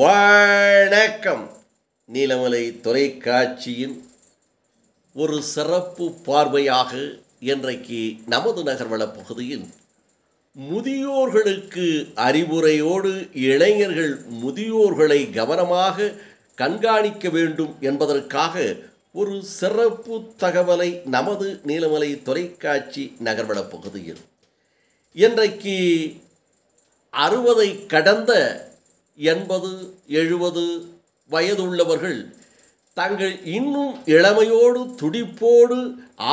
வணக்கம். நீலமலை தொலைக்காட்சியின் ஒரு சிறப்பு பார்வையாக இன்றைக்கு நமது நகர்வள பகுதியில் முதியோர்களுக்கு அறிவுரையோடு இளைஞர்கள் முதியோர்களை கவனமாக கண்காணிக்க வேண்டும் என்பதற்காக ஒரு சிறப்பு தகவலை நமது நீலமலை தொலைக்காட்சி நகர்வள பகுதியில் இன்றைக்கு 60 கடந்த 80-70 வயதுள்ளவர்கள் தங்கள் இன்னும் இளமையோடு துடிப்போடு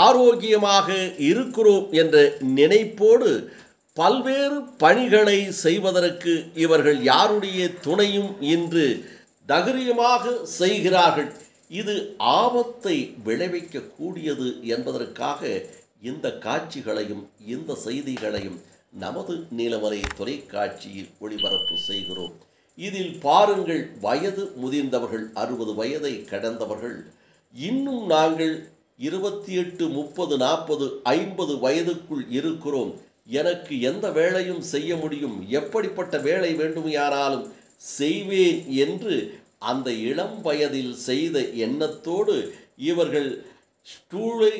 ஆரோக்கியமாக இருக்கிறோம் என்ற நினைப்போடு பல்வேறு பணிகளை செய்வதற்கு இவர்கள் யாருடைய துணையும் இன்று தைரியமாக செய்கிறார்கள். இது ஆபத்தை விளைவிக்கக்கூடியது என்பதற்காக இந்த காட்சிகளையும் இந்த செய்திகளையும் நமது நீலமலை தொலைக்காட்சியில் ஒளிபரப்பு செய்கிறோம். இதில் பாருங்கள், வயது முதிர்ந்தவர்கள் 60 வயதை கடந்தவர்கள் இன்னும் நாங்கள் 28, 30, 40, 50 வயதுக்குள் இருக்கிறோம், எனக்கு எந்த வேலையும் செய்ய முடியும், எப்படிப்பட்ட வேலை வேண்டுமானாலும் செய்வேன் என்று அந்த இளம் வயதில் செய்த எண்ணத்தோடு இவர்கள் ஸ்டூலை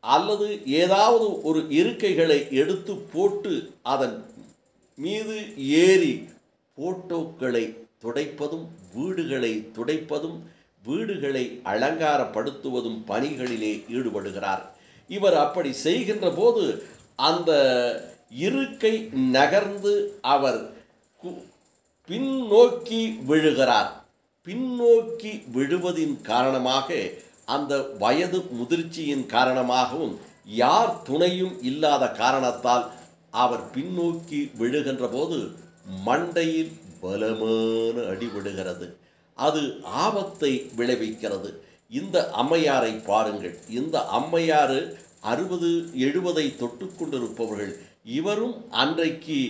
அல்லது ஏதாவது ஒரு இருக்கைகளை எடுத்து போட்டு அதன் மீது ஏறி போட்டோக்களை துடைப்பதும் வீடுகளை துடைப்பதும் வீடுகளை அலங்காரப்படுத்துவதும் பணிகளிலே ஈடுபடுகிறார். இவர் அப்படி செய்கின்ற போது அந்த இருக்கை நகர்ந்து அவர் பின்னோக்கி விழுகிறார். பின்னோக்கி விழுவதின் காரணமாக அந்த வயது முதிர்ச்சியின் காரணமாகவும் யார் துணையும் இல்லாத காரணத்தால் அவர் பின்னோக்கி விழுகின்ற போது மண்டையில் பலமான அடிபடுகிறது. அது ஆபத்தை விளைவிக்கிறது. இந்த அம்மையாரை பாருங்கள். இந்த அம்மையார் 60-70 தொட்டு கொண்டிருப்பவர்கள். இவரும் அன்றைக்கு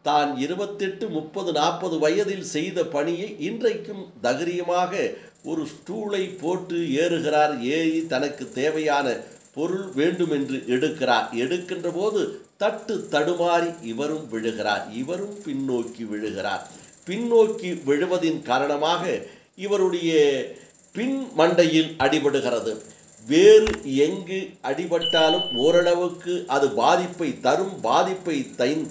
தான் 28, 30, 40 வயதில் செய்த பணியை இன்றைக்கும் தைரியமாக ஒரு ஸ்டூலை போட்டு ஏறுகிறார். ஏறி தனக்கு தேவையான பொருள் வேண்டுமென்று எடுக்கிறார். எடுக்கின்ற போது தட்டு தடுமாறி இவரும் விழுகிறார். இவரும் பின்னோக்கி விழுகிறார். பின்னோக்கி விழுவதின் காரணமாக இவருடைய பின் மண்டையில் அடிபடுகிறது. வேறு எங்கு அடிபட்டாலும் ஓரளவுக்கு அது பாதிப்பை தரும். பாதிப்பை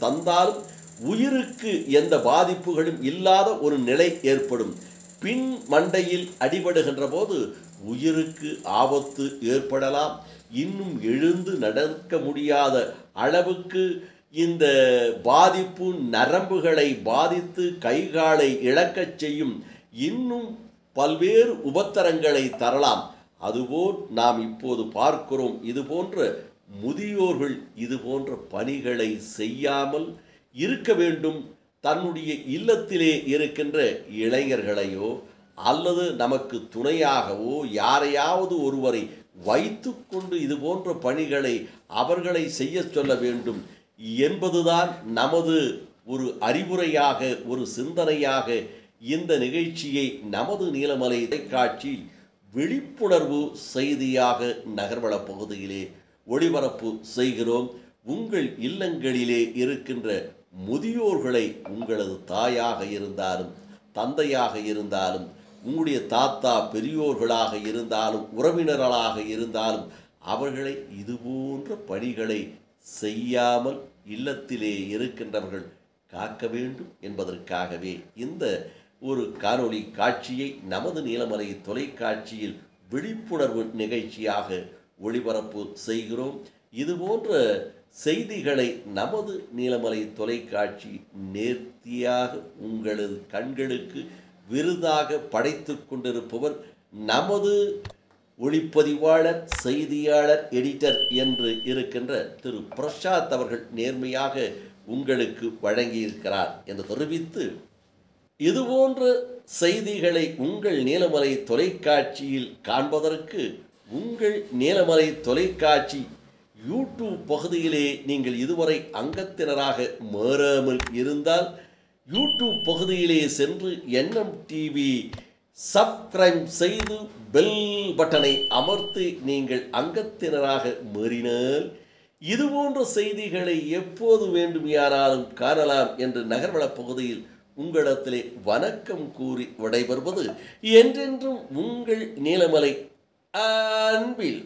தந்தாலும் உயிருக்கு எந்த பாதிப்புகளும் இல்லாத ஒரு நிலை ஏற்படும். பின் மண்டையில் அடிபடுகின்ற போது உயிருக்கு ஆபத்து ஏற்படலாம். இன்னும் எழுந்து நடக்க முடியாத அளவுக்கு இந்த பாதிப்பு நரம்புகளை பாதித்து கைகாலை இழக்கச் செய்யும். இன்னும் பல்வேறு உபத்திரங்களை தரலாம். அதுபோல் நாம் இப்போது பார்க்கிறோம், இதுபோன்ற முதியோர்கள் இதுபோன்ற பணிகளை செய்யாமல் இருக்க வேண்டும். தன்னுடைய இல்லத்திலே இருக்கின்ற இளைஞர்களையோ அல்லது நமக்கு துணையாகவோ யாரையாவது ஒருவரை வைத்து கொண்டு இது போன்ற பணிகளை அவர்களை செய்ய சொல்ல வேண்டும் என்பதுதான் நமது ஒரு அறிவுரையாக, ஒரு சிந்தனையாக இந்த நிகழ்ச்சியை நமது நீலமலை தொலைக்காட்சி விழிப்புணர்வு செய்தியாக நகர்வள பகுதியிலே ஒளிபரப்பு செய்கிறோம். உங்கள் இல்லங்களிலே இருக்கின்ற முதியோர்களை உங்களது தாயாக இருந்தாலும் தந்தையாக இருந்தாலும் உங்களுடைய தாத்தா பெரியோர்களாக இருந்தாலும் உறவினர்களாக இருந்தாலும் அவர்களை இதுபோன்ற பணிகளை செய்யாமல் இல்லத்திலே இருக்கின்றவர்கள் காக்க வேண்டும் என்பதற்காகவே இந்த ஒரு காணொளி காட்சியை நமது நீலமலை தொலைக்காட்சியில் விழிப்புணர்வு நிகழ்ச்சியாக ஒளிபரப்பு செய்கிறோம். இதுபோன்ற செய்திகளை நமது நீலமலை தொலைக்காட்சி நேர்த்தியாக உங்களது கண்களுக்கு விருதாக படைத்து கொண்டிருப்பவர் நமது ஒளிப்பதிவாளர், செய்தியாளர், எடிட்டர் என்று இருக்கின்ற திரு பிரசாத் அவர்கள் நேர்மையாக உங்களுக்கு வழங்கியிருக்கிறார் என்று தெரிவித்து, இதுபோன்ற செய்திகளை உங்கள் நீலமலை தொலைக்காட்சியில் காண்பதற்கு உங்கள் நீலமலை தொலைக்காட்சி யூடியூப் பகுதியிலே நீங்கள் இதுவரை அங்கத்தினராக மாறாமல் இருந்தால் யூடியூப் பகுதியிலே சென்று என்எம் டிவி சப்ஸ்கிரைப் செய்து பெல் பட்டனை அமர்த்தி நீங்கள் அங்கத்தினராக மாறினால் இதுபோன்ற செய்திகளை எப்போது வேண்டுமானாலும் காணலாம் என்று நகர்வள பகுதியில் உங்களிடத்திலே வணக்கம் கூறி விடைபெறுவது என்றென்றும் உங்கள் நீலமலை அன்பில்